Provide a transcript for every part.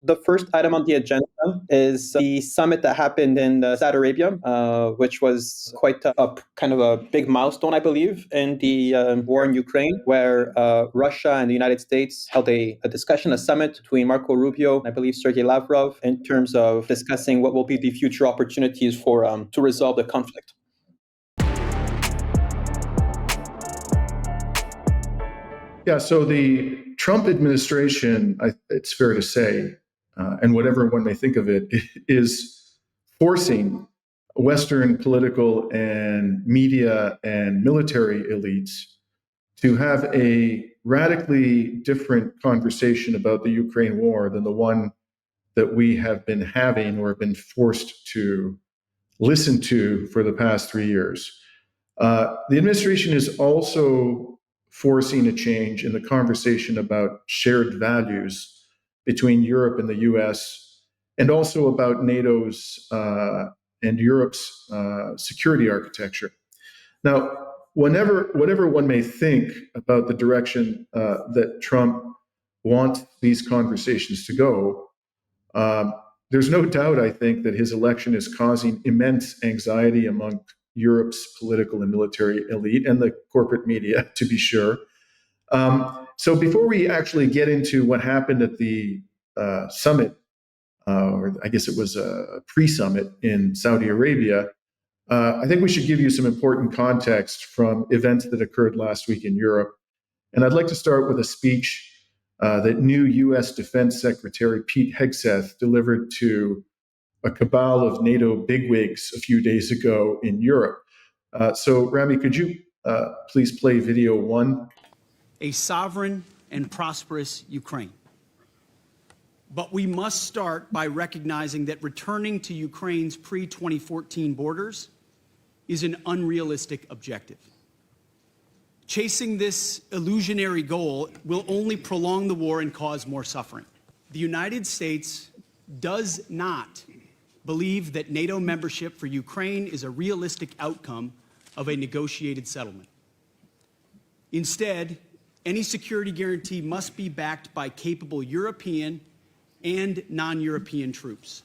The first item on the agenda is the summit that happened in Saudi Arabia, which was quite a kind of a big milestone, I believe, in the war in Ukraine, where Russia and the United States held a discussion, a summit between Marco Rubio and I believe Sergei Lavrov in terms of discussing what will be the future opportunities for to resolve the conflict. Yeah, so the Trump administration, it's fair to say, and whatever one may think of it, is forcing Western political and media and military elites to have a radically different conversation about the Ukraine war than the one that we have been having or have been forced to listen to for the past 3 years. The administration is also forcing a change in the conversation about shared values between Europe and the US, and also about NATO's and Europe's security architecture. Now, whatever one may think about the direction that Trump wants these conversations to go, there's no doubt, I think, that his election is causing immense anxiety among Europe's political and military elite and the corporate media, to be sure. So before we actually get into what happened at the summit, or I guess it was a pre-summit in Saudi Arabia, I think we should give you some important context from events that occurred last week in Europe. And I'd like to start with a speech that new U.S. Defense Secretary Pete Hegseth delivered to a cabal of NATO bigwigs a few days ago in Europe. So, Rami, could you please play video 1? A sovereign and prosperous Ukraine. But we must start by recognizing that returning to Ukraine's pre-2014 borders is an unrealistic objective. Chasing this illusionary goal will only prolong the war and cause more suffering. The United States does not believe that NATO membership for Ukraine is a realistic outcome of a negotiated settlement. Instead, any security guarantee must be backed by capable European and non-European troops.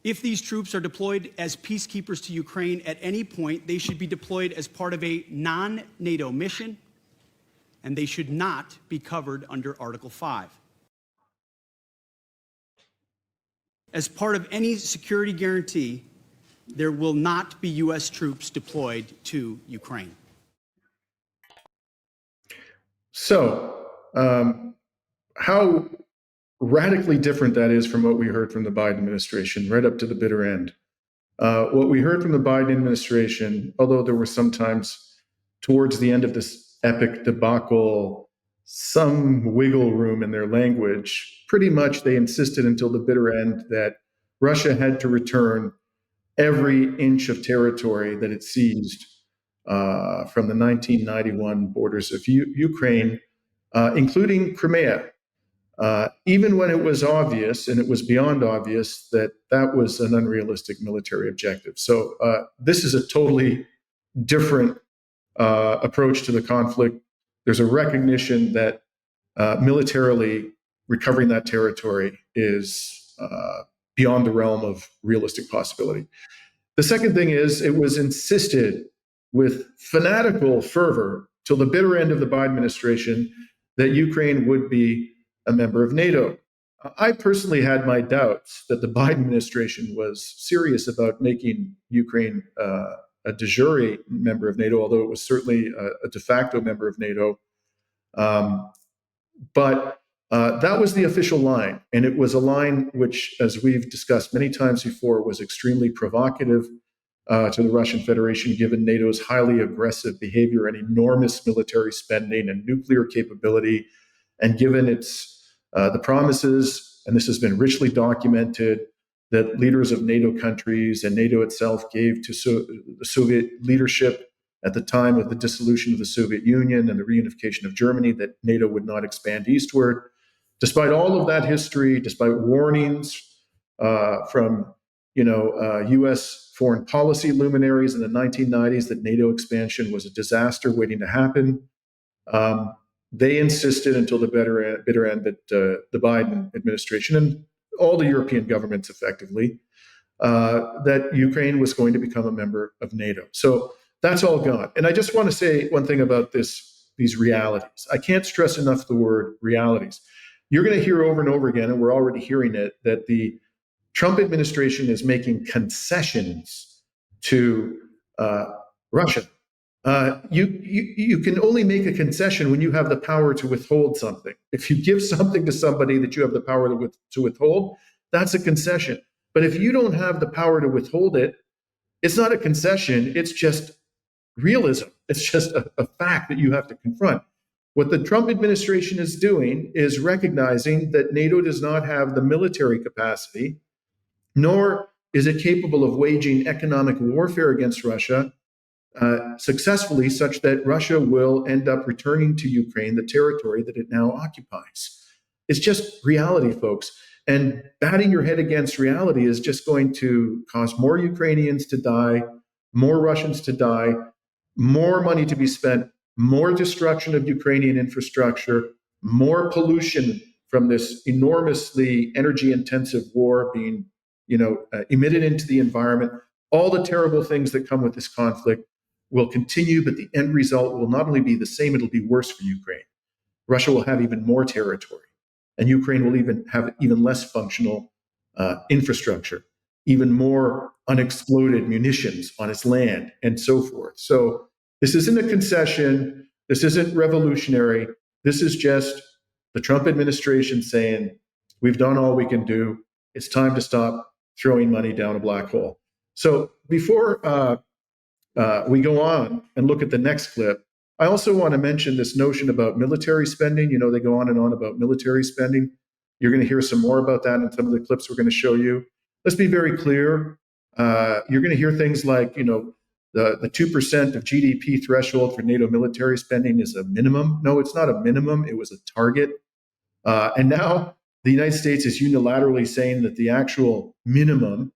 If these troops are deployed as peacekeepers to Ukraine at any point, they should be deployed as part of a non-NATO mission, and they should not be covered under Article 5. As part of any security guarantee, there will not be U.S. troops deployed to Ukraine. So, how radically different that is from what we heard from the Biden administration, right up to the bitter end. What we heard from the Biden administration, although there were sometimes towards the end of this epic debacle, some wiggle room in their language, pretty much they insisted until the bitter end that Russia had to return every inch of territory that it seized from the 1991 borders of Ukraine, including Crimea. Even when it was obvious, and it was beyond obvious, that that was an unrealistic military objective. So this is a totally different approach to the conflict. There's a recognition that militarily recovering that territory is beyond the realm of realistic possibility. The second thing is it was insisted with fanatical fervor till the bitter end of the Biden administration that Ukraine would be a member of NATO. I personally had my doubts that the Biden administration was serious about making Ukraine a de jure member of NATO, although it was certainly a de facto member of NATO. But that was the official line. And it was a line which, as we've discussed many times before, was extremely provocative to the Russian Federation, given NATO's highly aggressive behavior and enormous military spending and nuclear capability, and given its the promises, and this has been richly documented, that leaders of NATO countries and NATO itself gave to the Soviet leadership at the time of the dissolution of the Soviet Union and the reunification of Germany, that NATO would not expand eastward. Despite all of that history, despite warnings from U.S. foreign policy luminaries in the 1990s that NATO expansion was a disaster waiting to happen, They insisted until the bitter end that the Biden administration and all the European governments effectively, that Ukraine was going to become a member of NATO. So that's all gone. And I just want to say one thing about these realities. I can't stress enough the word realities. You're going to hear over and over again, and we're already hearing it, that the Trump administration is making concessions to Russia. You can only make a concession when you have the power to withhold something. If you give something to somebody that you have the power to withhold, that's a concession. But if you don't have the power to withhold it, it's not a concession. It's just realism. It's just a fact that you have to confront. What the Trump administration is doing is recognizing that NATO does not have the military capacity, nor is it capable of waging economic warfare against Russia successfully, such that Russia will end up returning to Ukraine the territory that it now occupies. It's just reality, folks. And batting your head against reality is just going to cause more Ukrainians to die, more Russians to die, more money to be spent, more destruction of Ukrainian infrastructure, more pollution from this enormously energy-intensive war being, emitted into the environment. All the terrible things that come with this conflict will continue, but the end result will not only be the same, it'll be worse for Ukraine. Russia will have even more territory, and Ukraine will even have even less functional infrastructure, even more unexploded munitions on its land, and so forth. So this isn't a concession. This isn't revolutionary. This is just the Trump administration saying, we've done all we can do. It's time to stop throwing money down a black hole. So before we go on and look at the next clip, I also want to mention this notion about military spending. They go on and on about military spending. You're going to hear some more about that in some of the clips we're going to show you. Let's be very clear. You're going to hear things like, the 2% of GDP threshold for NATO military spending is a minimum. No, it's not a minimum. It was a target. And now the United States is unilaterally saying that the actual minimum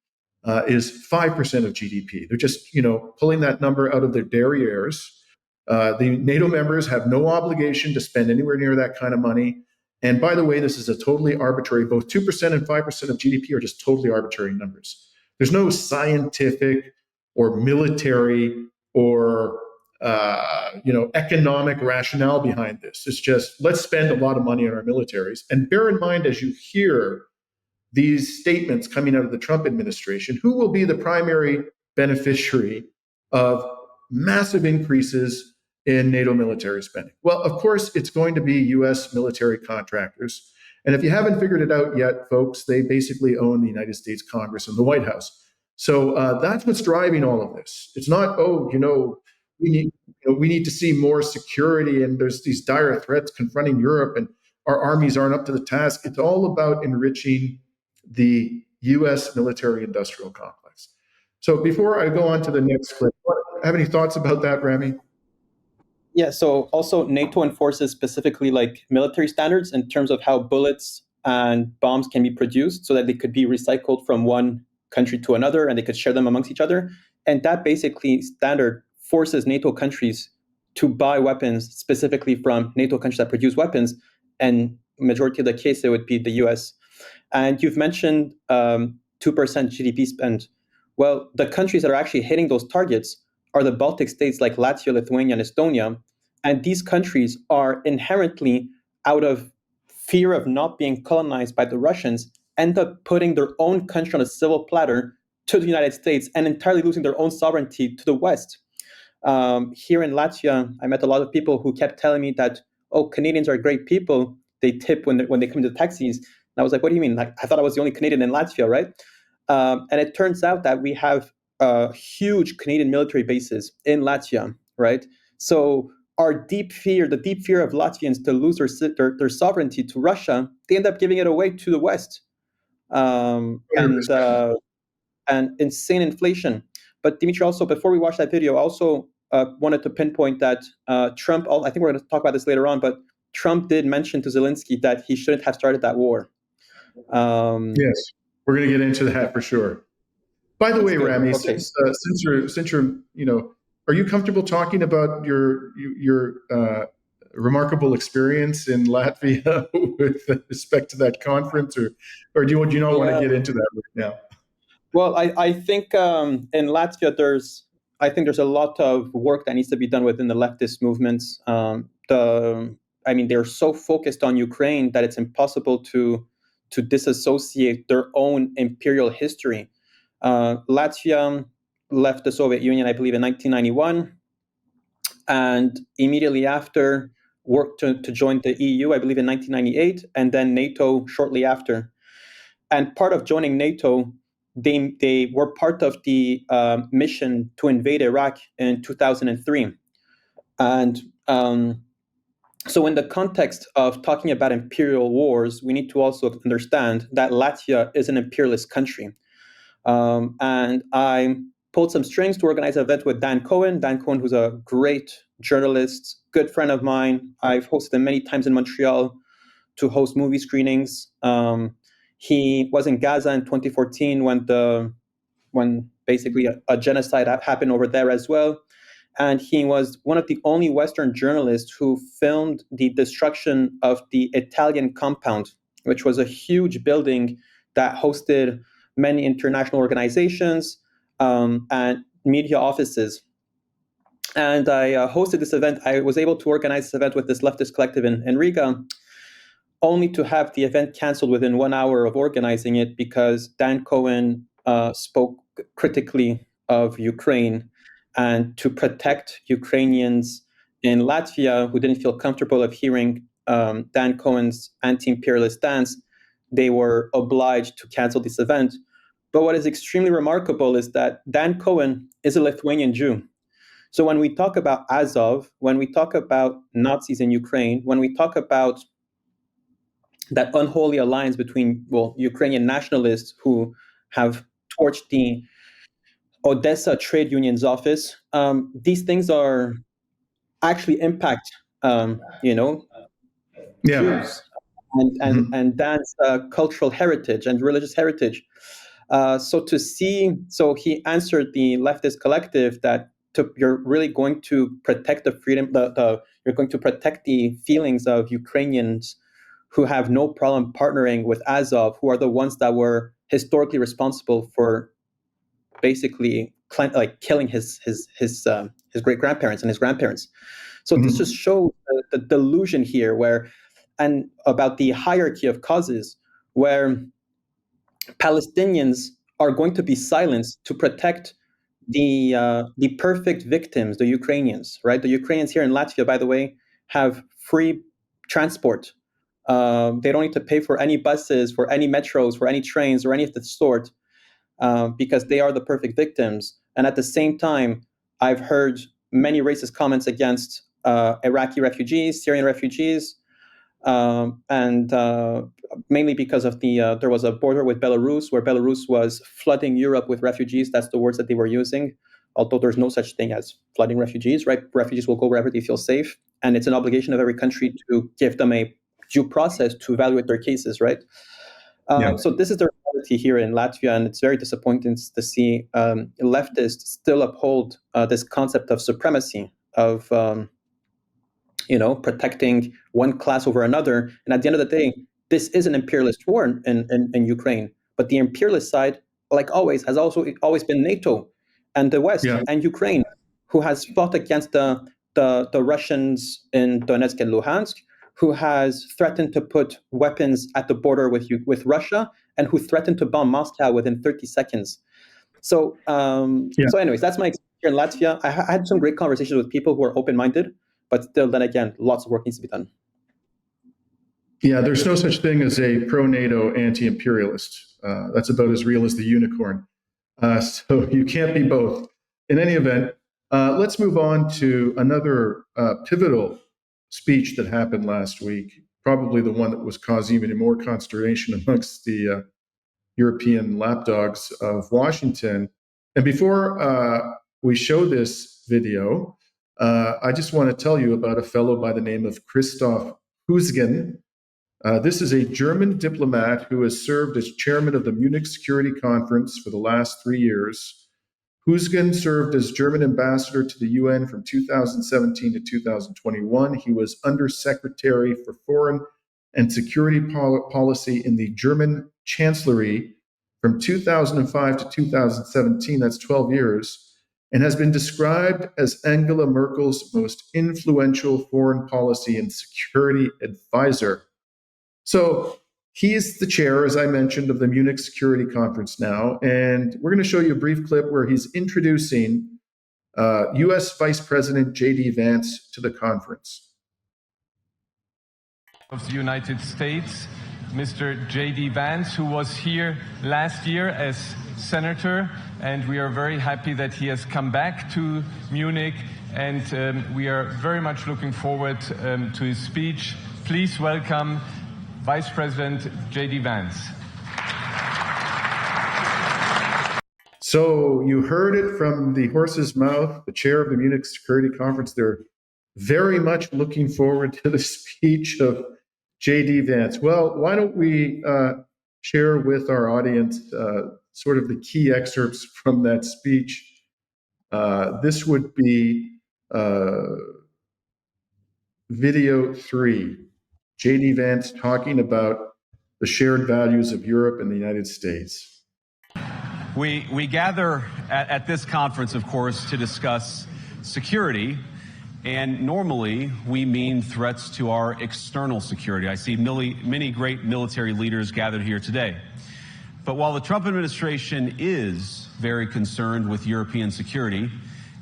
is 5% of GDP. They're just, pulling that number out of their derrieres. The NATO members have no obligation to spend anywhere near that kind of money. And by the way, this is a totally arbitrary, both 2% and 5% of GDP are just totally arbitrary numbers. There's no scientific or military or economic rationale behind this. It's just, let's spend a lot of money on our militaries. And bear in mind, as you hear these statements coming out of the Trump administration, who will be the primary beneficiary of massive increases in NATO military spending? Well, of course, it's going to be U.S. military contractors. And if you haven't figured it out yet, folks, they basically own the United States Congress and the White House. So that's what's driving all of this. It's not, we need to see more security, and there's these dire threats confronting Europe, and our armies aren't up to the task. It's all about enriching the U.S. military-industrial complex. So before I go on to the next clip, have any thoughts about that, Rami? Yeah, so also NATO enforces specifically like military standards in terms of how bullets and bombs can be produced so that they could be recycled from one country to another and they could share them amongst each other. And that basically standard forces NATO countries to buy weapons specifically from NATO countries that produce weapons. And majority of the case, it would be the US. And you've mentioned 2% GDP spend. Well, the countries that are actually hitting those targets are the Baltic states like Latvia, Lithuania, and Estonia. And these countries are inherently, out of fear of not being colonized by the Russians, end up putting their own country on a civil platter to the United States and entirely losing their own sovereignty to the West. Here in Latvia, I met a lot of people who kept telling me that, Canadians are great people. They tip when they come to the taxis. And I was like, what do you mean? Like, I thought I was the only Canadian in Latvia, right? And it turns out that we have huge Canadian military bases in Latvia, right? So the deep fear of Latvians to lose their sovereignty to Russia, they end up giving it away to the West. And insane inflation. But Dimitri, also, before we watch that video, I also wanted to pinpoint that Trump, I think we're going to talk about this later on, but Trump did mention to Zelensky that he shouldn't have started that war. Yes, we're going to get into that for sure. By the way, good. Rami, okay. since you're, are you comfortable talking about your remarkable experience in Latvia with respect to that conference, or do you not want to get into that right now? Well, I think in Latvia I think there's a lot of work that needs to be done within the leftist movements. They're so focused on Ukraine that it's impossible to disassociate their own imperial history. Latvia left the Soviet Union, I believe, in 1991, and immediately after worked to join the EU, I believe, in 1998, and then NATO shortly after. And part of joining NATO, they were part of the mission to invade Iraq in 2003. And so in the context of talking about imperial wars, we need to also understand that Latvia is an imperialist country. And I pulled some strings to organize an event with Dan Cohen. Dan Cohen, who's a great journalist, good friend of mine. I've hosted him many times in Montreal to host movie screenings. He was in Gaza in 2014 when basically a genocide happened over there as well. And he was one of the only Western journalists who filmed the destruction of the Italian compound, which was a huge building that hosted many international organizations and media offices. And I hosted this event. I was able to organize this event with this leftist collective in Riga, only to have the event canceled within 1 hour of organizing it because Dan Cohen spoke critically of Ukraine, and to protect Ukrainians in Latvia who didn't feel comfortable of hearing Dan Cohen's anti-imperialist stance, they were obliged to cancel this event. But what is extremely remarkable is that Dan Cohen is a Lithuanian Jew. So when we talk about Azov, when we talk about Nazis in Ukraine, when we talk about that unholy alliance between, Ukrainian nationalists who have torched the Odessa trade union's office, these things are actually impact, Jews and Dan's cultural heritage and religious heritage. So he answered the leftist collective that you're really going to protect the freedom, you're going to protect the feelings of Ukrainians who have no problem partnering with Azov, who are the ones that were historically responsible for basically killing his great grandparents and his grandparents. So this just shows the delusion here, and about the hierarchy of causes, where Palestinians are going to be silenced to protect the perfect victims, the Ukrainians, right? The Ukrainians here in Latvia, by the way, have free transport. They don't need to pay for any buses, for any metros, for any trains, or any of the sort, because they are the perfect victims. And at the same time, I've heard many racist comments against Iraqi refugees, Syrian refugees, and mainly because of there was a border with Belarus, where Belarus was flooding Europe with refugees. That's the words that they were using, although there's no such thing as flooding refugees, right? Refugees will go wherever they feel safe, and it's an obligation of every country to give them a due process to evaluate their cases, right? So this is the reality here in Latvia, and it's very disappointing to see leftists still uphold this concept of supremacy, of protecting one class over another. And at the end of the day, this is an imperialist war in Ukraine. But the imperialist side, like always, has also always been NATO and the West and Ukraine, who has fought against the Russians in Donetsk and Luhansk, who has threatened to put weapons at the border with Russia, and who threatened to bomb Moscow within 30 seconds. So, so anyways, that's my experience here in Latvia. I had some great conversations with people who are open-minded, but still, then again, lots of work needs to be done. Yeah, there's no such thing as a pro-NATO anti-imperialist. That's about as real as the unicorn. So you can't be both. In any event, let's move on to another pivotal speech that happened last week, probably the one that was causing even more consternation amongst the European lapdogs of Washington. And before we show this video, I just want to tell you about a fellow by the name of Christoph Husgen. This is a German diplomat who has served as chairman of the Munich Security Conference for the last 3 years. Husgen served as German ambassador to the UN from 2017 to 2021. He was Undersecretary for Foreign and Security Policy in the German Chancellery from 2005 to 2017, that's 12 years, and has been described as Angela Merkel's most influential foreign policy and security advisor. So he's the chair, as I mentioned, of the Munich Security Conference now, and we're going to show you a brief clip where he's introducing U.S. Vice President JD Vance to the conference. Of the United States, Mr. JD Vance, who was here last year as senator, and we are very happy that he has come back to Munich, and we are very much looking forward to his speech. Please welcome Vice President JD Vance. So you heard it from the horse's mouth, the chair of the Munich Security Conference. They're very much looking forward to the speech of JD Vance. Well, why don't we share with our audience sort of the key excerpts from that speech. This would be video 3, JD Vance talking about the shared values of Europe and the United States. We gather at this conference, of course, to discuss security. And normally, we mean threats to our external security. I see many great military leaders gathered here today. But while the Trump administration is very concerned with European security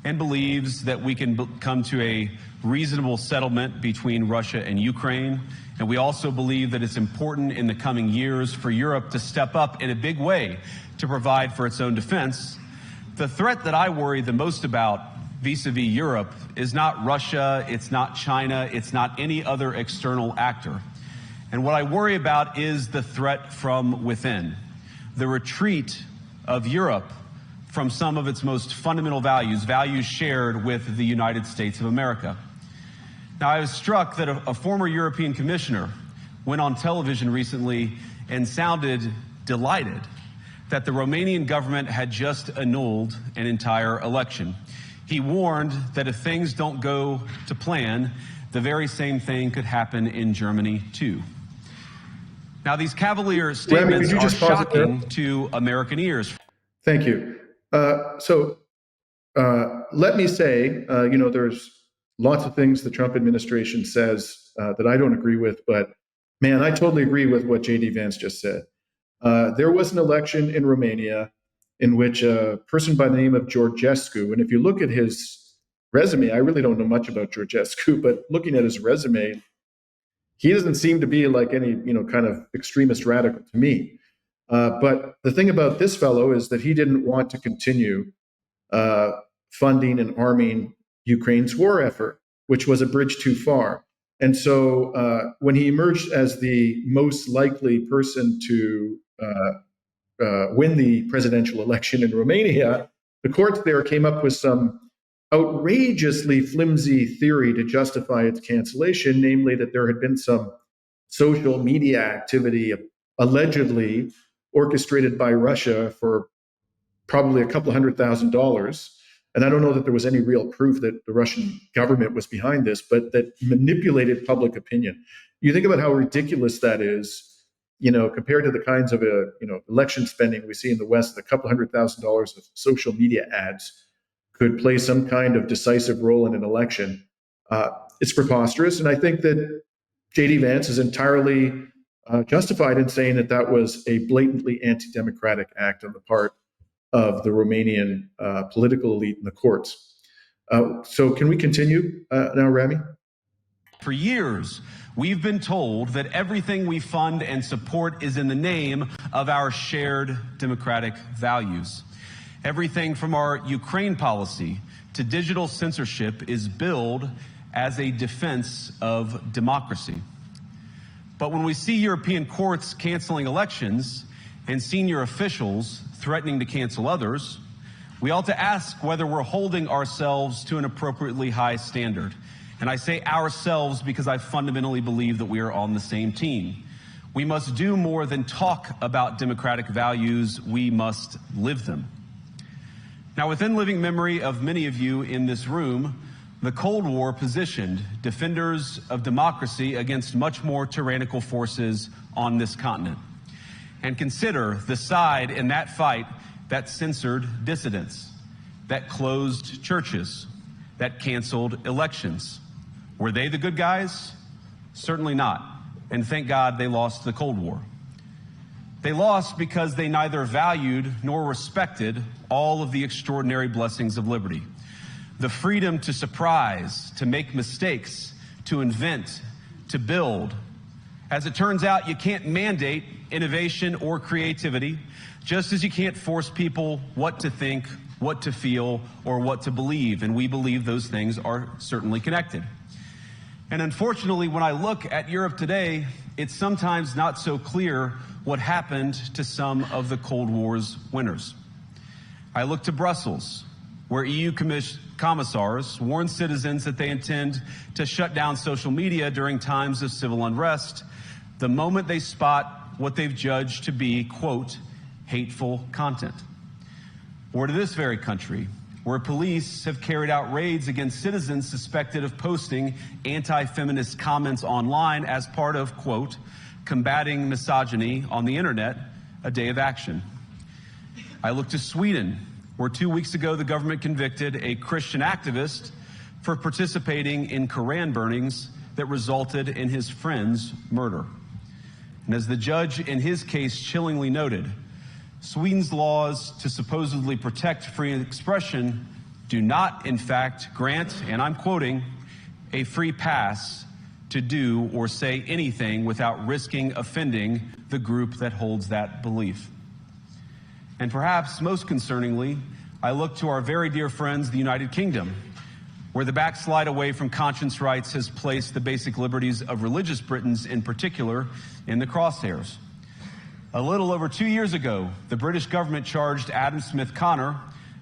and believes that we can come to a reasonable settlement between Russia and Ukraine, and we also believe that it's important in the coming years for Europe to step up in a big way to provide for its own defense, the threat that I worry the most about vis-a-vis Europe is not Russia, it's not China, it's not any other external actor. And what I worry about is the threat from within, the retreat of Europe from some of its most fundamental values, values shared with the United States of America. Now, I was struck that a former European commissioner went on television recently and sounded delighted that the Romanian government had just annulled an entire election. He warned that if things don't go to plan, the very same thing could happen in Germany, too. Now, these cavalier statements are shocking to American ears. Thank you. Let me say, there's lots of things the Trump administration says that I don't agree with, but man, I totally agree with what JD Vance just said. There was an election in Romania in which a person by the name of Georgescu, and if you look at his resume, I really don't know much about Georgescu, but looking at his resume, he doesn't seem to be like any, kind of extremist radical to me. But the thing about this fellow is that he didn't want to continue funding and arming Ukraine's war effort, which was a bridge too far. And so when he emerged as the most likely person to win the presidential election in Romania, the courts there came up with some outrageously flimsy theory to justify its cancellation, namely that there had been some social media activity allegedly orchestrated by Russia for probably a couple $100,000. And I don't know that there was any real proof that the Russian government was behind this, but that manipulated public opinion. You think about how ridiculous that is, compared to the kinds of election spending we see in the West, a couple $100,000 of social media ads could play some kind of decisive role in an election. It's preposterous. And I think that JD Vance is entirely justified in saying that that was a blatantly anti-democratic act on the part of the Romanian political elite in the courts. So can we continue now, Rami? For years, we've been told that everything we fund and support is in the name of our shared democratic values. Everything from our Ukraine policy to digital censorship is billed as a defense of democracy. But when we see European courts canceling elections and senior officials threatening to cancel others, we ought to ask whether we're holding ourselves to an appropriately high standard. And I say ourselves because I fundamentally believe that we are on the same team. We must do more than talk about democratic values, we must live them. Now, within living memory of many of you in this room, the Cold War positioned defenders of democracy against much more tyrannical forces on this continent. And consider the side in that fight that censored dissidents, that closed churches, that canceled elections. Were they the good guys? Certainly not. And thank God they lost the Cold War. They lost because they neither valued nor respected all of the extraordinary blessings of liberty. The freedom to surprise, to make mistakes, to invent, to build. As it turns out, you can't mandate innovation or creativity, just as you can't force people what to think, what to feel, or what to believe. And we believe those things are certainly connected. And unfortunately, when I look at Europe today, it's sometimes not so clear what happened to some of the Cold War's winners. I look to Brussels, where EU commissars warn citizens that they intend to shut down social media during times of civil unrest the moment they spot what they've judged to be, quote, hateful content. Or to this very country, where police have carried out raids against citizens suspected of posting anti-feminist comments online as part of, quote, combating misogyny on the internet, a day of action. I look to Sweden, where 2 weeks ago the government convicted a Christian activist for participating in Koran burnings that resulted in his friend's murder. And as the judge in his case chillingly noted, Sweden's laws to supposedly protect free expression do not, in fact, grant, and I'm quoting, a free pass to do or say anything without risking offending the group that holds that belief. And perhaps most concerningly, I look to our very dear friends, the United Kingdom, where the backslide away from conscience rights has placed the basic liberties of religious Britons in particular in the crosshairs. A little over 2 years ago, the British government charged Adam Smith Connor,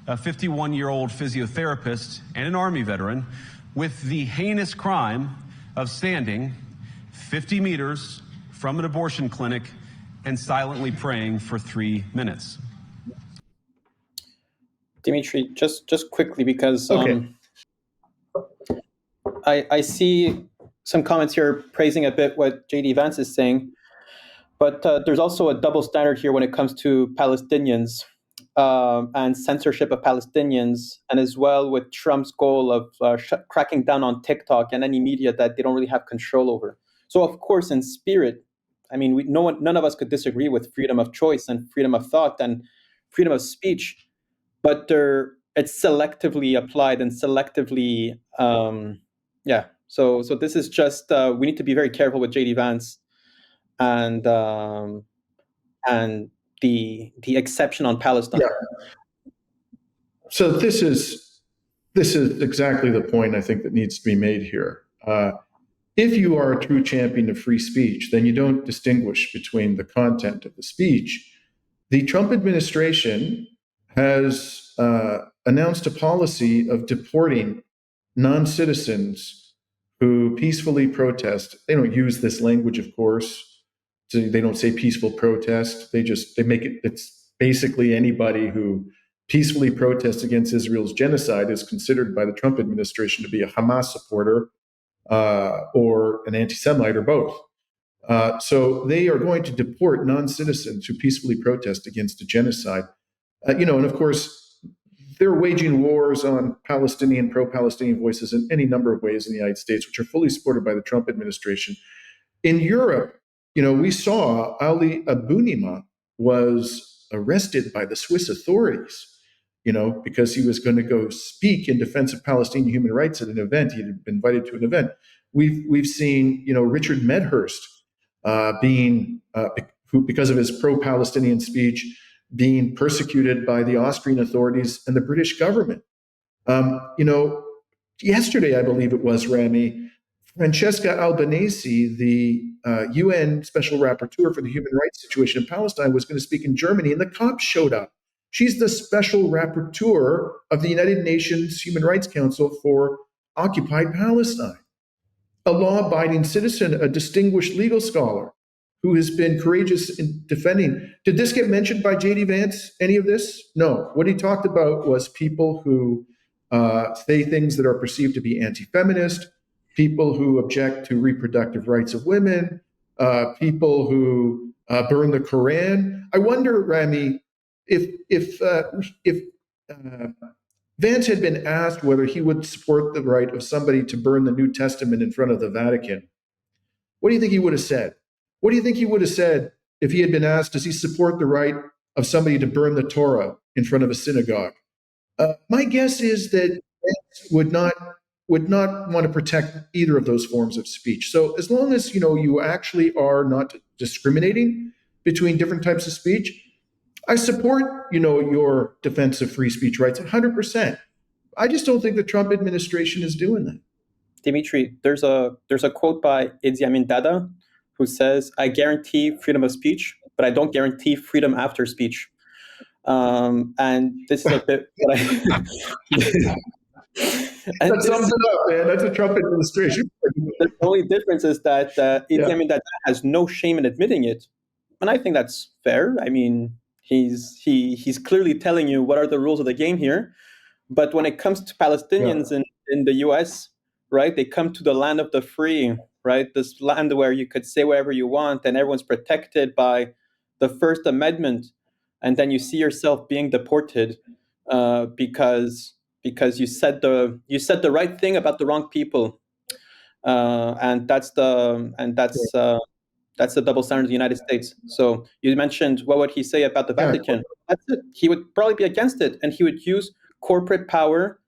a 51-year-old physiotherapist and an Army veteran, with the heinous crime of standing 50 meters from an abortion clinic and silently praying for 3 minutes. Dimitri, just quickly, because Okay. I see some comments here praising a bit what JD Vance is saying, but there's also a double standard here when it comes to Palestinians and censorship of Palestinians, and as well with Trump's goal of cracking down on TikTok and any media that they don't really have control over. So, of course, in spirit, I mean, none of us could disagree with freedom of choice and freedom of thought and freedom of speech, but it's selectively applied and selectively, So this is just we need to be very careful with JD Vance and the exception on Palestine. Yeah. So this is exactly the point I think that needs to be made here. If you are a true champion of free speech, then you don't distinguish between the content of the speech. The Trump administration has announced a policy of deporting non-citizens who peacefully protest. They don't use this language, of course. They don't say peaceful protest. They make it, it's basically anybody who peacefully protests against Israel's genocide is considered by the Trump administration to be a Hamas supporter or an anti-Semite or both. So they are going to deport non-citizens who peacefully protest against a genocide. And of course, they're waging wars on Palestinian, pro-Palestinian voices in any number of ways in the United States, which are fully supported by the Trump administration. In Europe, we saw Ali Abunimah was arrested by the Swiss authorities, because he was going to go speak in defense of Palestinian human rights at an event. He had been invited to an event. We've seen, Richard Medhurst who, because of his pro-Palestinian speech, being persecuted by the Austrian authorities and the British government. Yesterday, I believe it was, Rami, Francesca Albanese, the UN Special Rapporteur for the human rights situation in Palestine, was going to speak in Germany, and the cops showed up. She's the Special Rapporteur of the United Nations Human Rights Council for occupied Palestine, a law-abiding citizen, a distinguished legal scholar. who has been courageous in defending. Did this get mentioned by JD Vance, any of this? No. What he talked about was people who say things that are perceived to be anti-feminist, people who object to reproductive rights of women, people who burn the Quran. I wonder, Rami, if Vance had been asked whether he would support the right of somebody to burn the New Testament in front of the Vatican, what do you think he would have said? What do you think he would have said if he had been asked, does he support the right of somebody to burn the Torah in front of a synagogue? My guess is that Vance would not want to protect either of those forms of speech. So as long as you actually are not discriminating between different types of speech, I support your defense of free speech rights 100%. I just don't think the Trump administration is doing that. Dimitri, there's a quote by Idi Amin Dada who says, "I guarantee freedom of speech, but I don't guarantee freedom after speech." And this is a bit what that sums it up, man. That's a Trump administration. The only difference is that Idi Amin Dada has no shame in admitting it, and I think that's fair. I mean, he's clearly telling you what are the rules of the game here. But when it comes to Palestinians in the U.S., right, they come to the land of the free, right? This land where you could say whatever you want and everyone's protected by the First Amendment, and then you see yourself being deported because you said the right thing about the wrong people, and that's the double standard of the United States. So you mentioned what would he say about the Vatican? That's it. He would probably be against it, and he would use corporate power,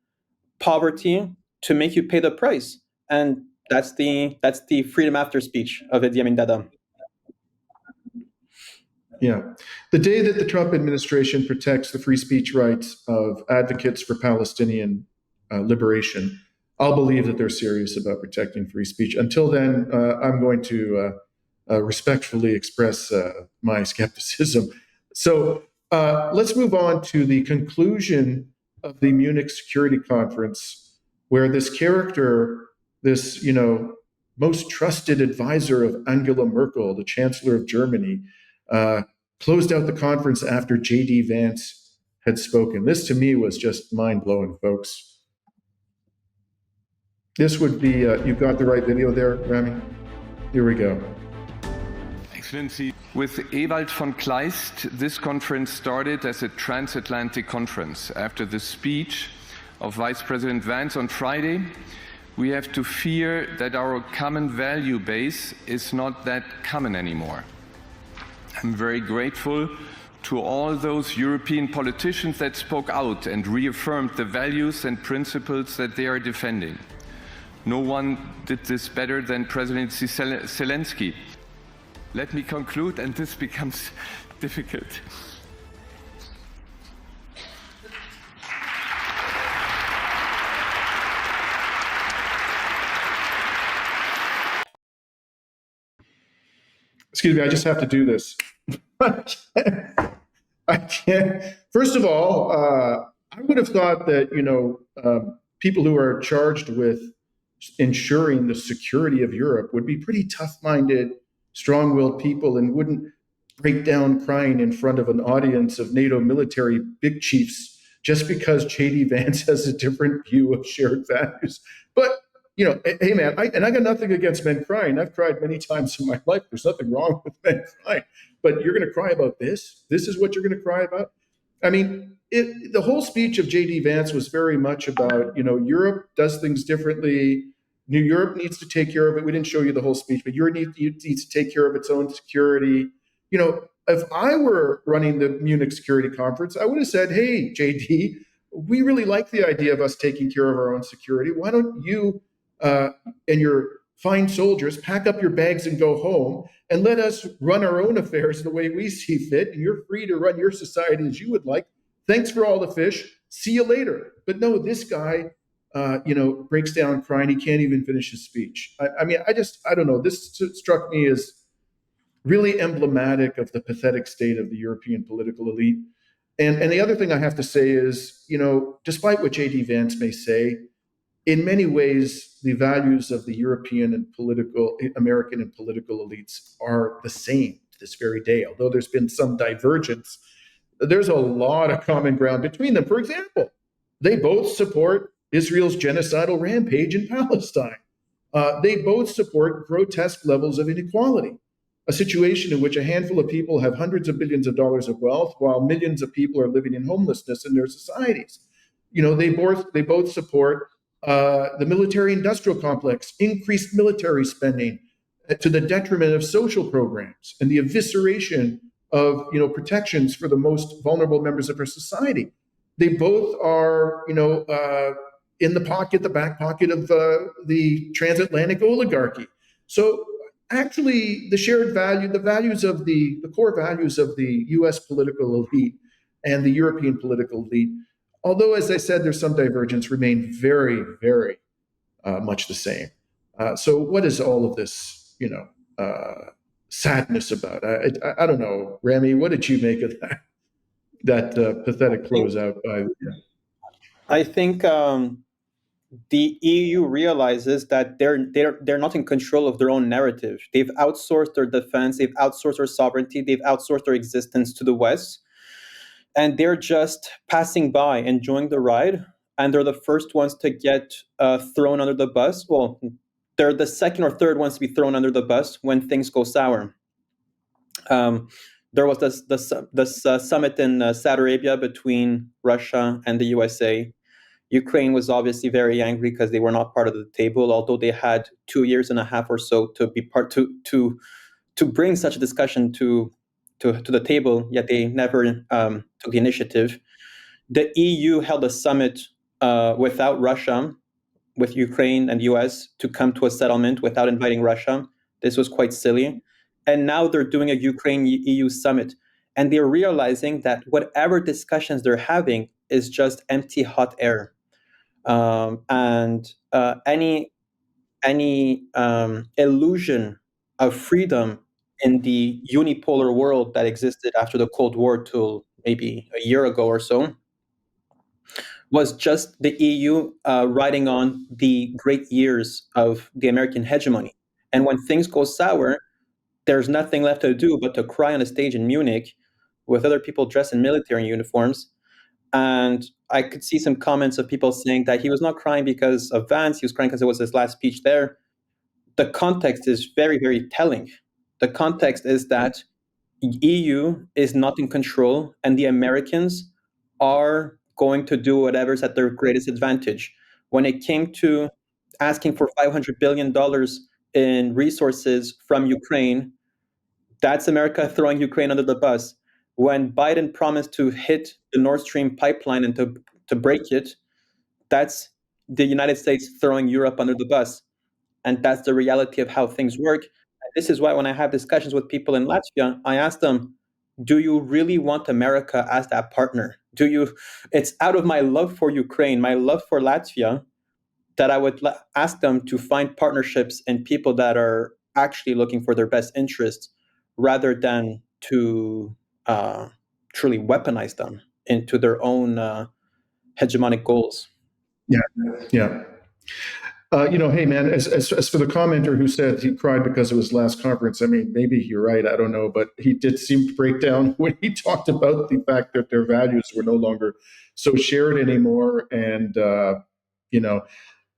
poverty to make you pay the price, and that's the freedom after speech of Idi Amin Dada. Yeah. The day that the Trump administration protects the free speech rights of advocates for Palestinian liberation, I'll believe that they're serious about protecting free speech. Until then, I'm going to respectfully express my skepticism. So let's move on to the conclusion of the Munich Security Conference, where this character, this most trusted advisor of Angela Merkel, the Chancellor of Germany, closed out the conference after JD Vance had spoken. This to me was just mind-blowing, folks. This would be, you got the right video there, Rami? Here we go. Excellency, with Ewald von Kleist, this conference started as a transatlantic conference. After the speech of Vice President Vance on Friday, we have to fear that our common value base is not that common anymore. I'm very grateful to all those European politicians that spoke out and reaffirmed the values and principles that they are defending. No one did this better than President Zelensky. Let me conclude, and this becomes difficult. Excuse me, I just have to do this. I can't. First of all, I would have thought that, people who are charged with ensuring the security of Europe would be pretty tough-minded, strong-willed people and wouldn't break down crying in front of an audience of NATO military big chiefs just because JD Vance has a different view of shared values. But hey man, I got nothing against men crying. I've cried many times in my life. There's nothing wrong with men crying. But you're going to cry about this? This is what you're going to cry about? I mean, the whole speech of JD Vance was very much about, Europe does things differently. New Europe needs to take care of it. We didn't show you the whole speech, but Europe needs to take care of its own security. If I were running the Munich Security Conference, I would have said, hey, JD, we really like the idea of us taking care of our own security. Why don't you and your fine soldiers pack up your bags and go home and let us run our own affairs the way we see fit. And you're free to run your society as you would like. Thanks for all the fish. See you later. But no, this guy, breaks down crying. He can't even finish his speech. I don't know. This struck me as really emblematic of the pathetic state of the European political elite. And the other thing I have to say is, despite what JD Vance may say, in many ways, the values of the European and American and political elites are the same to this very day. Although there's been some divergence, there's a lot of common ground between them. For example, they both support Israel's genocidal rampage in Palestine. They both support grotesque levels of inequality, a situation in which a handful of people have hundreds of billions of dollars of wealth, while millions of people are living in homelessness in their societies. They both support the military-industrial complex, increased military spending to the detriment of social programs and the evisceration of protections for the most vulnerable members of our society. They both are in the back pocket of the transatlantic oligarchy. So actually, the shared value, the core values of the U.S. political elite and the European political elite, although, as I said, there's some divergence, remain very, very much the same. So what is all of this, sadness about? I don't know, Remy, what did you make of that pathetic closeout? I think the EU realizes that they're not in control of their own narrative. They've outsourced their defense, they've outsourced their sovereignty, they've outsourced their existence to the West, and they're just passing by, enjoying the ride, and they're the first ones to get thrown under the bus. Well, they're the second or third ones to be thrown under the bus when things go sour. There was this summit in Saudi Arabia between Russia and the USA. Ukraine was obviously very angry because they were not part of the table, although they had 2 years and a half or so to be part to bring such a discussion to the table. Yet they never took the initiative. The EU held a summit without Russia, with Ukraine and US to come to a settlement without inviting Russia. This was quite silly. And now they're doing a Ukraine-EU summit, and they're realizing that whatever discussions they're having is just empty hot air. And any illusion of freedom in the unipolar world that existed after the Cold War till maybe a year ago or so was just the EU riding on the great years of the American hegemony. And when things go sour, there's nothing left to do but to cry on a stage in Munich with other people dressed in military uniforms. And I could see some comments of people saying that he was not crying because of Vance, he was crying because it was his last speech there. The context is very, very telling. The context is that EU is not in control, and the Americans are going to do whatever's at their greatest advantage. When it came to asking for $500 billion in resources from Ukraine, that's America throwing Ukraine under the bus. When Biden promised to hit the Nord Stream pipeline and to break it, that's the United States throwing Europe under the bus. And that's the reality of how things work. And this is why when I have discussions with people in Latvia, I ask them, do you really want America as that partner? It's out of my love for Ukraine, my love for Latvia, that I would ask them to find partnerships and people that are actually looking for their best interests rather than to truly weaponize them into their own hegemonic goals. Yeah. Hey man, as for the commenter who said he cried because of his last conference, I mean, maybe you're right, I don't know, but he did seem to break down when he talked about the fact that their values were no longer so shared anymore. And,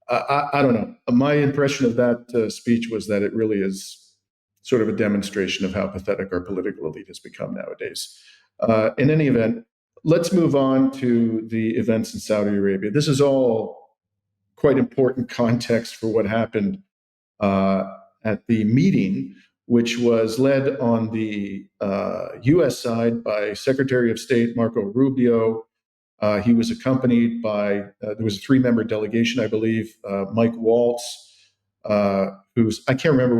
I don't know. My impression of that speech was that it really is sort of a demonstration of how pathetic our political elite has become nowadays. In any event, let's move on to the events in Saudi Arabia. This is all quite important context for what happened at the meeting, which was led on the U.S. side by Secretary of State Marco Rubio. He was accompanied by, there was a 3-member delegation, I believe, Mike Waltz, who's, I can't remember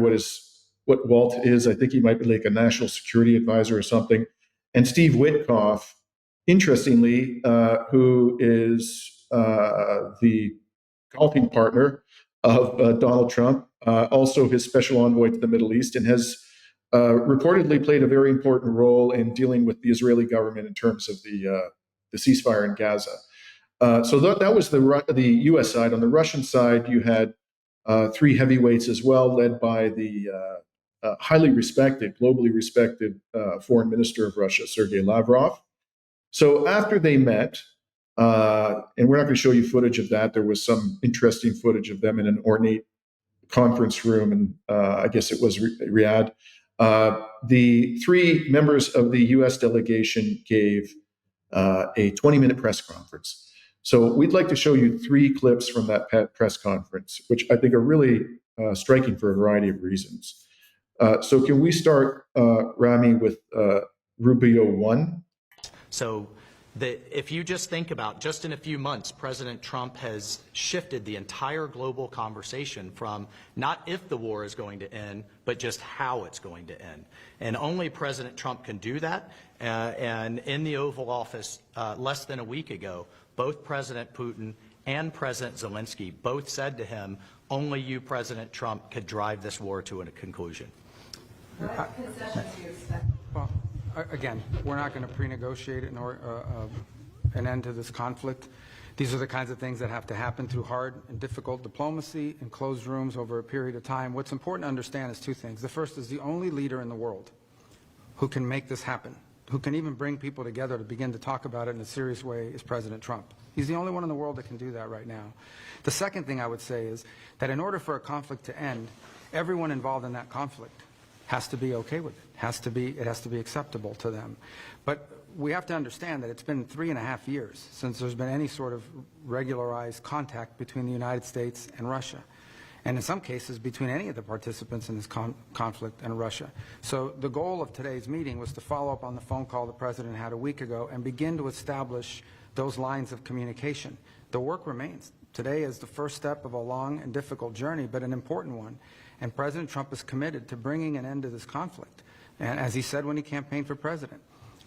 what Walt is. I think he might be like a national security advisor or something. And Steve Witkoff, interestingly, who is the golfing partner of Donald Trump, also his special envoy to the Middle East, and has reportedly played a very important role in dealing with the Israeli government in terms of the ceasefire in Gaza. So that was the U.S. side. On the Russian side, you had three heavyweights as well, led by the highly respected, globally respected foreign minister of Russia, Sergei Lavrov. So after they met, and we're not going to show you footage of that. There was some interesting footage of them in an ornate conference room, and I guess it was Riyadh. The three members of the U.S. delegation gave a 20-minute press conference. So we'd like to show you three clips from that press conference, which I think are really striking for a variety of reasons. So can we start, Rami, with Rubio 1? So if you just think about, just in a few months, President Trump has shifted the entire global conversation from not if the war is going to end, but just how it's going to end. And only President Trump can do that. And in the Oval Office less than a week ago, both President Putin and President Zelensky both said to him, only you, President Trump, could drive this war to a conclusion. What concessions do you expect? Well, again, we're not going to pre-negotiate an end to this conflict. These are the kinds of things that have to happen through hard and difficult diplomacy in closed rooms over a period of time. What's important to understand is two things. The first is the only leader in the world who can make this happen, who can even bring people together to begin to talk about it in a serious way, is President Trump. He's the only one in the world that can do that right now. The second thing I would say is that in order for a conflict to end, everyone involved in that conflict has to be okay with it. It has to be acceptable to them. But we have to understand that it's been 3.5 years since there's been any sort of regularized contact between the United States and Russia, and in some cases between any of the participants in this conflict and Russia. So the goal of today's meeting was to follow up on the phone call the President had a week ago and begin to establish those lines of communication. The work remains. Today is the first step of a long and difficult journey, but an important one. And President Trump is committed to bringing an end to this conflict, and as he said when he campaigned for president.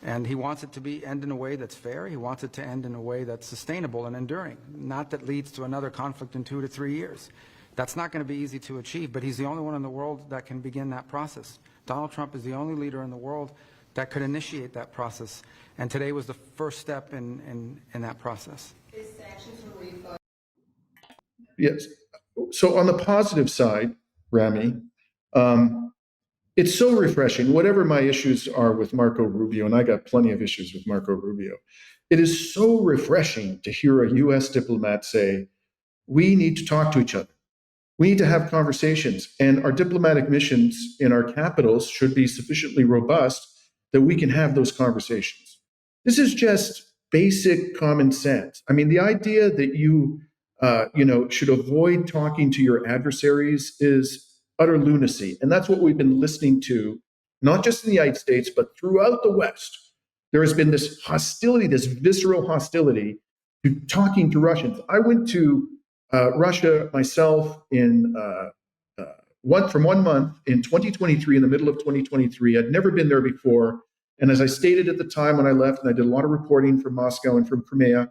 And he wants it to end in a way that's fair. He wants it to end in a way that's sustainable and enduring, not that leads to another conflict in 2 to 3 years. That's not going to be easy to achieve, but he's the only one in the world that can begin that process. Donald Trump is the only leader in the world that could initiate that process, and today was the first step in that process. Is sanctions relief? Yes. So on the positive side, Rami, it's so refreshing. Whatever my issues are with Marco Rubio, and I got plenty of issues with Marco Rubio, it is so refreshing to hear a U.S. diplomat say, we need to talk to each other. We need to have conversations, and our diplomatic missions in our capitals should be sufficiently robust that we can have those conversations. This is just basic common sense. I mean, the idea that you should avoid talking to your adversaries is utter lunacy. And that's what we've been listening to, not just in the United States, but throughout the West. There has been this hostility, this visceral hostility to talking to Russians. I went to Russia myself for 1 month in 2023, in the middle of 2023. I'd never been there before. And as I stated at the time when I left, and I did a lot of reporting from Moscow and from Crimea,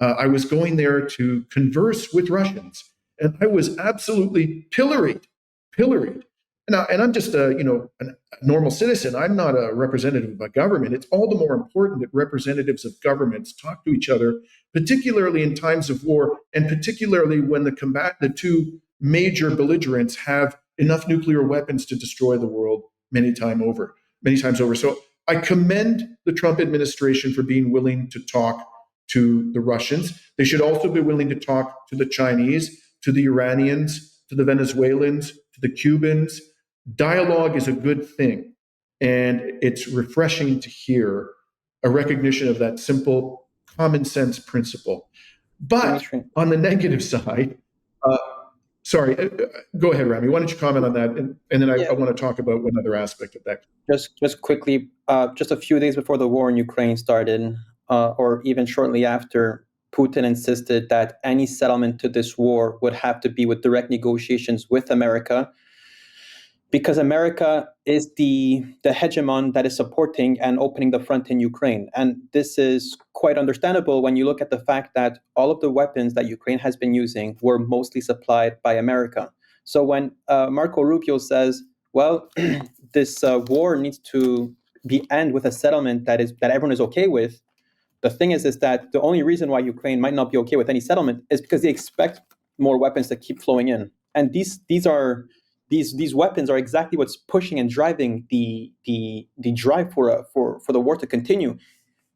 I was going there to converse with Russians. And I was absolutely pilloried. Now, and I'm just a normal citizen. I'm not a representative of a government. It's all the more important that representatives of governments talk to each other, particularly in times of war, and particularly when the two major belligerents have enough nuclear weapons to destroy the world many times over. So I commend the Trump administration for being willing to talk to the Russians. They should also be willing to talk to the Chinese, to the Iranians, to the Venezuelans, to the Cubans. Dialogue is a good thing, and it's refreshing to hear a recognition of that simple common sense principle. But Dimitri. on the negative side, go ahead, Rami. Why don't you comment on that, and then I want to talk about one other aspect of that. Just quickly, just a few days before the war in Ukraine started, or even shortly after, Putin insisted that any settlement to this war would have to be with direct negotiations with America, because America is the hegemon that is supporting and opening the front in Ukraine. And this is quite understandable when you look at the fact that all of the weapons that Ukraine has been using were mostly supplied by America. So when Marco Rubio says, well, this war needs to be end with a settlement that everyone is okay with, The thing is that the only reason why Ukraine might not be okay with any settlement is because they expect more weapons to keep flowing in, and these weapons are exactly what's pushing and driving the drive for the war to continue.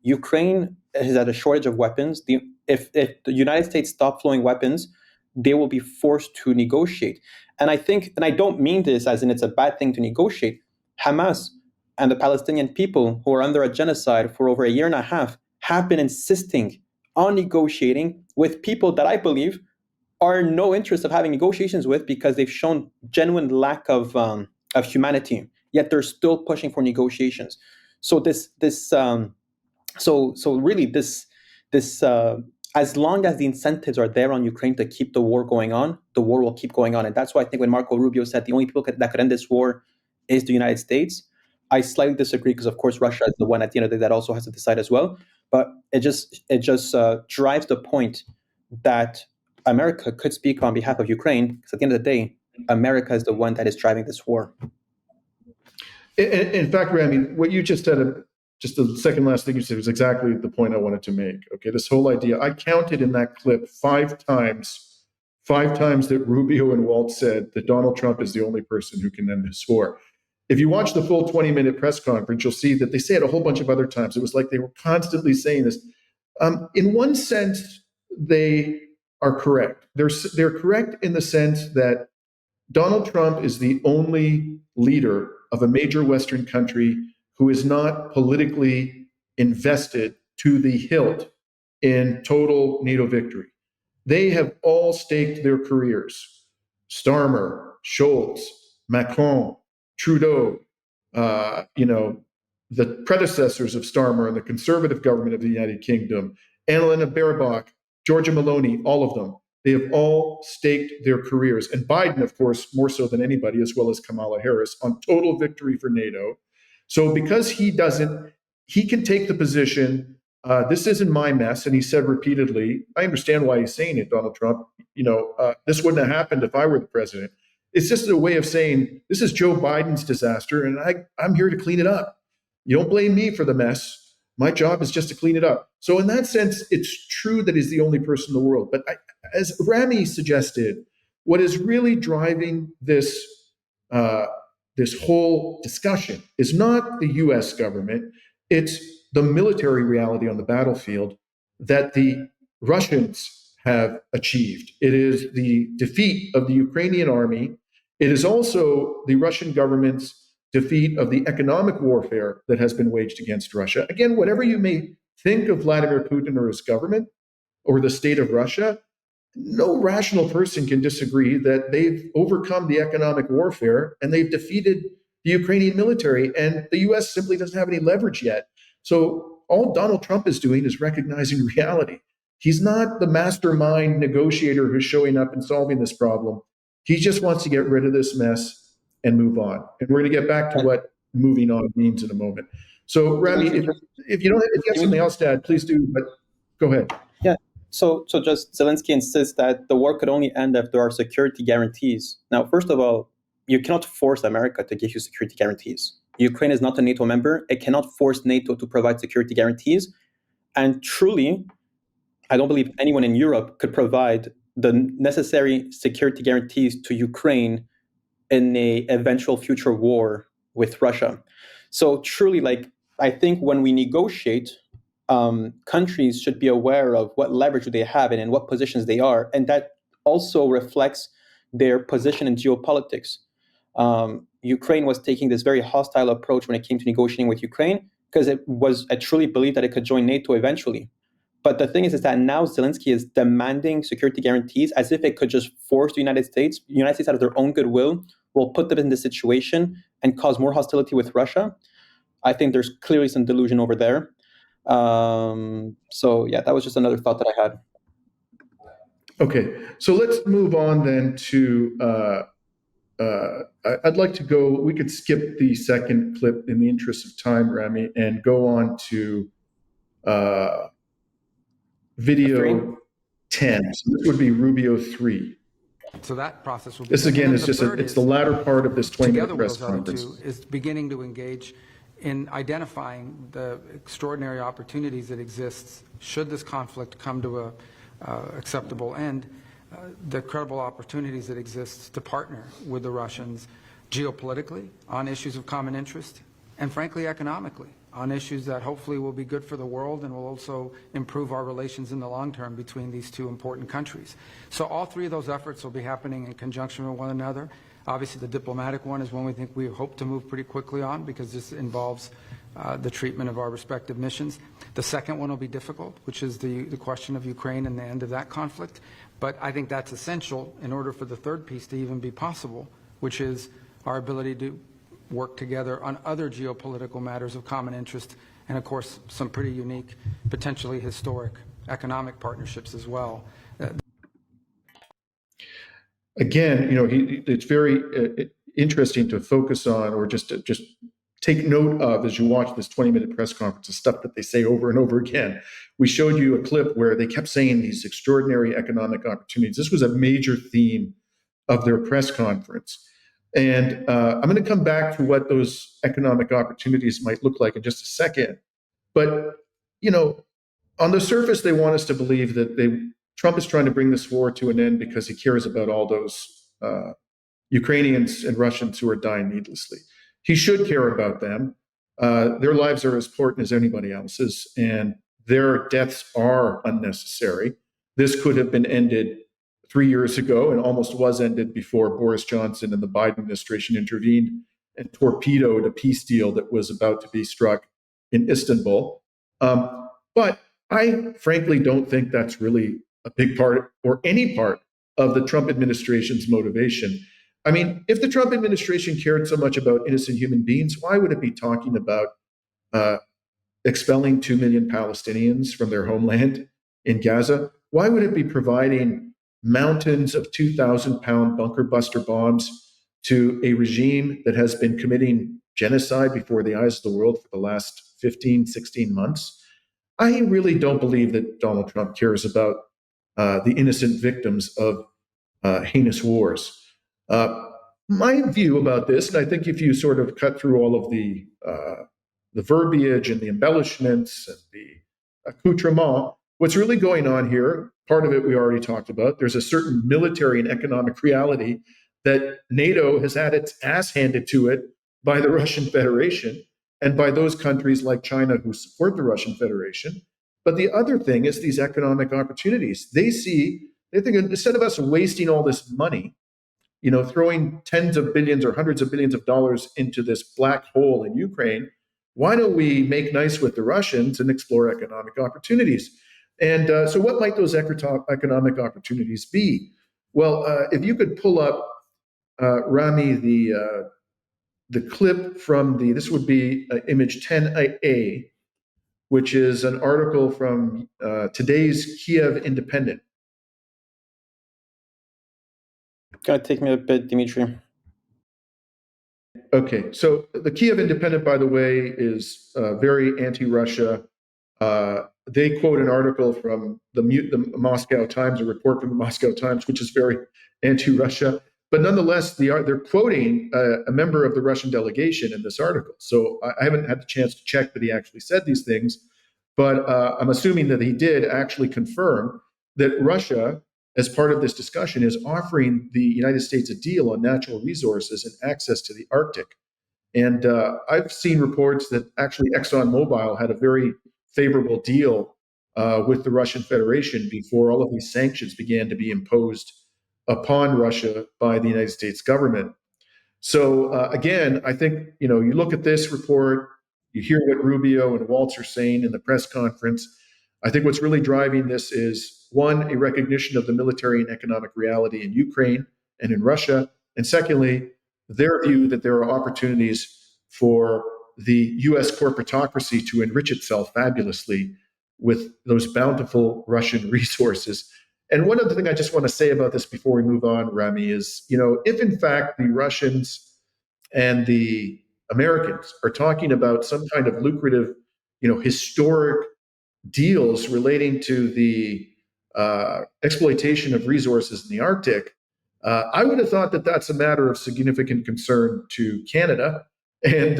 Ukraine is at a shortage of weapons. If the United States stop flowing weapons, they will be forced to negotiate. And I think, and I don't mean this as in it's a bad thing to negotiate. Hamas and the Palestinian people, who are under a genocide for over a year and a half, have been insisting on negotiating with people that I believe are in no interest of having negotiations with, because they've shown genuine lack of humanity. Yet they're still pushing for negotiations. So really as long as the incentives are there on Ukraine to keep the war going on, the war will keep going on. And that's why I think when Marco Rubio said the only people that could end this war is the United States, I slightly disagree, because of course Russia is the one at the end of the day that also has to decide as well. But it just drives the point that America could speak on behalf of Ukraine, because at the end of the day, America is the one that is driving this war. In fact, Rami, what you just said, just the second last thing you said, was exactly the point I wanted to make. Okay, this whole idea, I counted in that clip five times that Rubio and Waltz said that Donald Trump is the only person who can end this war. If you watch the full 20-minute press conference, you'll see that they say it a whole bunch of other times. It was like they were constantly saying this. In one sense, they are correct. They're correct in the sense that Donald Trump is the only leader of a major Western country who is not politically invested to the hilt in total NATO victory. They have all staked their careers. Starmer, Scholz, Macron, Trudeau, the predecessors of Starmer and the conservative government of the United Kingdom, Annalena Baerbock, Giorgia Meloni, all of them. They have all staked their careers. And Biden, of course, more so than anybody, as well as Kamala Harris, on total victory for NATO. So because he can take the position, this isn't my mess. And he said repeatedly, I understand why he's saying it, Donald Trump, this wouldn't have happened if I were the president. It's just a way of saying, this is Joe Biden's disaster, and I'm here to clean it up. You don't blame me for the mess. My job is just to clean it up. So in that sense, it's true that he's the only person in the world. But as Rami suggested, what is really driving this whole discussion is not the US government, it's the military reality on the battlefield that the Russians have achieved. It is the defeat of the Ukrainian army. It is also the Russian government's defeat of the economic warfare that has been waged against Russia. Again, whatever you may think of Vladimir Putin or his government or the state of Russia, no rational person can disagree that they've overcome the economic warfare and they've defeated the Ukrainian military, and the US simply doesn't have any leverage yet. So all Donald Trump is doing is recognizing reality. He's not the mastermind negotiator who's showing up and solving this problem. He just wants to get rid of this mess and move on. And we're going to get back to what moving on means in a moment. So Rami, if you have something else to add, please do, but go ahead. Yeah. So just Zelensky insists that the war could only end if there are security guarantees. Now, first of all, you cannot force America to give you security guarantees. Ukraine is not a NATO member. It cannot force NATO to provide security guarantees. And truly, I don't believe anyone in Europe could provide the necessary security guarantees to Ukraine in a eventual future war with Russia. So truly, I think when we negotiate, countries should be aware of what leverage they have and in what positions they are. And that also reflects their position in geopolitics. Ukraine was taking this very hostile approach when it came to negotiating with Ukraine, because I truly believe that it could join NATO eventually. But the thing is that now Zelensky is demanding security guarantees as if it could just force the United States. The United States, out of their own goodwill, will put them in this situation and cause more hostility with Russia. I think there's clearly some delusion over there. So yeah, that was just another thought that I had. Okay, so let's move on then to, I'd like to go, we could skip the second clip in the interest of time, Rami, and go on to video 10. So this would be Rubio 3. So that process will be. This again is just it's the latter part of this 20-minute together with press those other conference. two, is beginning to engage in identifying the extraordinary opportunities that exist should this conflict come to a acceptable end, the credible opportunities that exist to partner with the Russians geopolitically on issues of common interest, and frankly economically on issues that hopefully will be good for the world and will also improve our relations in the long term between these two important countries. So all three of those efforts will be happening in conjunction with one another. Obviously, the diplomatic one is one we hope to move pretty quickly on, because this involves the treatment of our respective missions. The second one will be difficult, which is the question of Ukraine and the end of that conflict. But I think that's essential in order for the third piece to even be possible, which is our ability to work together on other geopolitical matters of common interest, and of course some pretty unique, potentially historic economic partnerships as well. Again, it's very interesting to focus on, or just take note of as you watch this 20-minute press conference, the stuff that they say over and over again. We showed you a clip where they kept saying these extraordinary economic opportunities. This was a major theme of their press conference. And I'm going to come back to what those economic opportunities might look like in just a second. But, on the surface, they want us to believe that Trump is trying to bring this war to an end because he cares about all those Ukrainians and Russians who are dying needlessly. He should care about them. Their lives are as important as anybody else's, and their deaths are unnecessary. This could have been ended 3 years ago, and almost was ended before Boris Johnson and the Biden administration intervened and torpedoed a peace deal that was about to be struck in Istanbul. But I frankly don't think that's really a big part or any part of the Trump administration's motivation. I mean, if the Trump administration cared so much about innocent human beings, why would it be talking about expelling 2 million Palestinians from their homeland in Gaza? Why would it be providing mountains of 2,000-pound bunker buster bombs to a regime that has been committing genocide before the eyes of the world for the last 15, 16 months? I really don't believe that Donald Trump cares about the innocent victims of heinous wars. My view about this, and I think if you sort of cut through all of the verbiage and the embellishments and the accoutrement, what's really going on here, part of it we already talked about, there's a certain military and economic reality that NATO has had its ass handed to it by the Russian Federation and by those countries like China who support the Russian Federation. But the other thing is these economic opportunities. They think instead of us wasting all this money, throwing tens of billions or hundreds of billions of dollars into this black hole in Ukraine, why don't we make nice with the Russians and explore economic opportunities? And so what might those economic opportunities be? Well, if you could pull up, Rami, the clip from this would be image 10A, which is an article from today's Kiev Independent. Gonna take me a bit, Dimitri. Okay, so the Kiev Independent, by the way, is very anti-Russia. They quote an article from the Moscow Times, a report from the Moscow Times, which is very anti-Russia. But nonetheless, they're quoting a member of the Russian delegation in this article. So I haven't had the chance to check that he actually said these things, but I'm assuming that he did actually confirm that Russia, as part of this discussion, is offering the United States a deal on natural resources and access to the Arctic. And I've seen reports that actually ExxonMobil had a very favorable deal with the Russian Federation before all of these sanctions began to be imposed upon Russia by the United States government. So again, I think, you look at this report, you hear what Rubio and Waltz are saying in the press conference. I think what's really driving this is, one, a recognition of the military and economic reality in Ukraine and in Russia. And secondly, their view that there are opportunities for the US corporatocracy to enrich itself fabulously with those bountiful Russian resources. And one other thing I just want to say about this before we move on, Rami, is, if in fact the Russians and the Americans are talking about some kind of lucrative, historic deals relating to the exploitation of resources in the Arctic, I would have thought that that's a matter of significant concern to Canada. And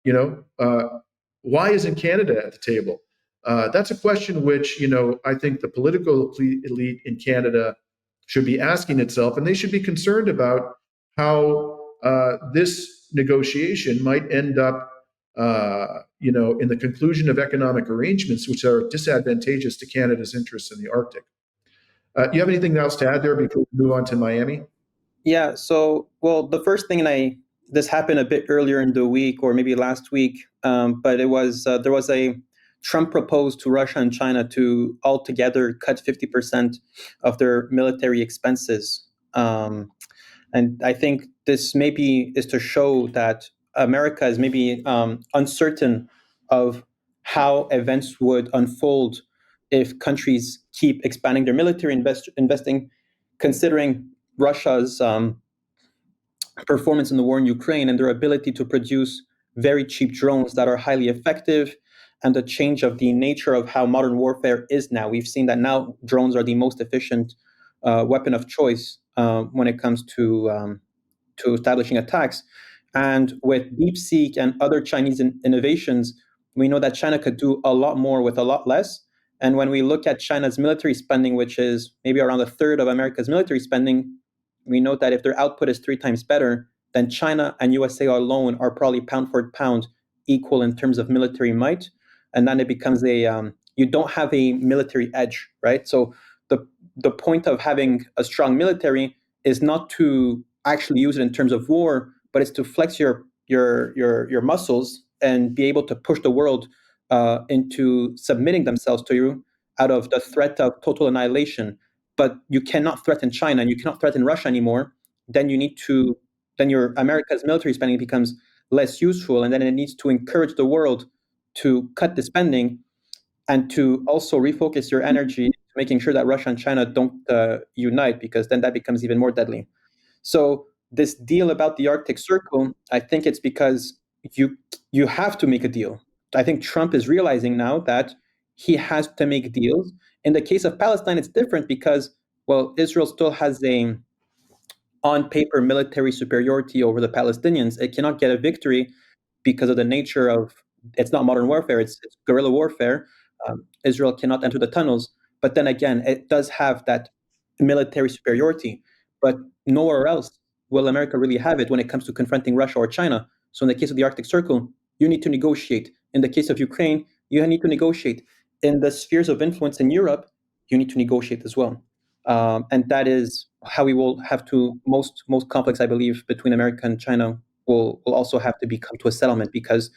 Why isn't Canada at the table? That's a question which, I think the political elite in Canada should be asking itself, and they should be concerned about how this negotiation might end up, in the conclusion of economic arrangements which are disadvantageous to Canada's interests in the Arctic. You have anything else to add there before we move on to Miami? Yeah. So, well, the first thing, this happened a bit earlier in the week, or maybe last week, but it was there was a Trump proposed to Russia and China to altogether cut 50% of their military expenses, and I think this maybe is to show that America is maybe uncertain of how events would unfold if countries keep expanding their military investing, considering Russia's performance in the war in Ukraine and their ability to produce very cheap drones that are highly effective, and the change of the nature of how modern warfare is now. We've seen that now drones are the most efficient weapon of choice when it comes to establishing attacks. And with DeepSeek and other Chinese innovations, we know that China could do a lot more with a lot less. And when we look at China's military spending, which is maybe around a third of America's military spending, we know that if their output is 3 times better, then China and USA alone are probably pound for pound equal in terms of military might. And then it becomes you don't have a military edge, right? So the point of having a strong military is not to actually use it in terms of war, but it's to flex your muscles and be able to push the world into submitting themselves to you out of the threat of total annihilation. But you cannot threaten China and you cannot threaten Russia anymore. Then your America's military spending becomes less useful, and then it needs to encourage the world to cut the spending and to also refocus your energy making sure that Russia and China don't unite, because then that becomes even more deadly. So this deal about the Arctic Circle, I think it's because you have to make a deal. I think Trump is realizing now that he has to make deals. In the case of Palestine, it's different because, well, Israel still has a on paper military superiority over the Palestinians. It cannot get a victory because of the nature of it's not modern warfare, it's guerrilla warfare. Israel cannot enter the tunnels. But then again, it does have that military superiority. But nowhere else will America really have it when it comes to confronting Russia or China. So in the case of the Arctic Circle, you need to negotiate. In the case of Ukraine, you need to negotiate. In the spheres of influence in Europe, you need to negotiate as well. And that is how we will have to most complex, I believe, between America and China will also have to come to a settlement, because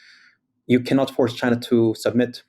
you cannot force China to submit.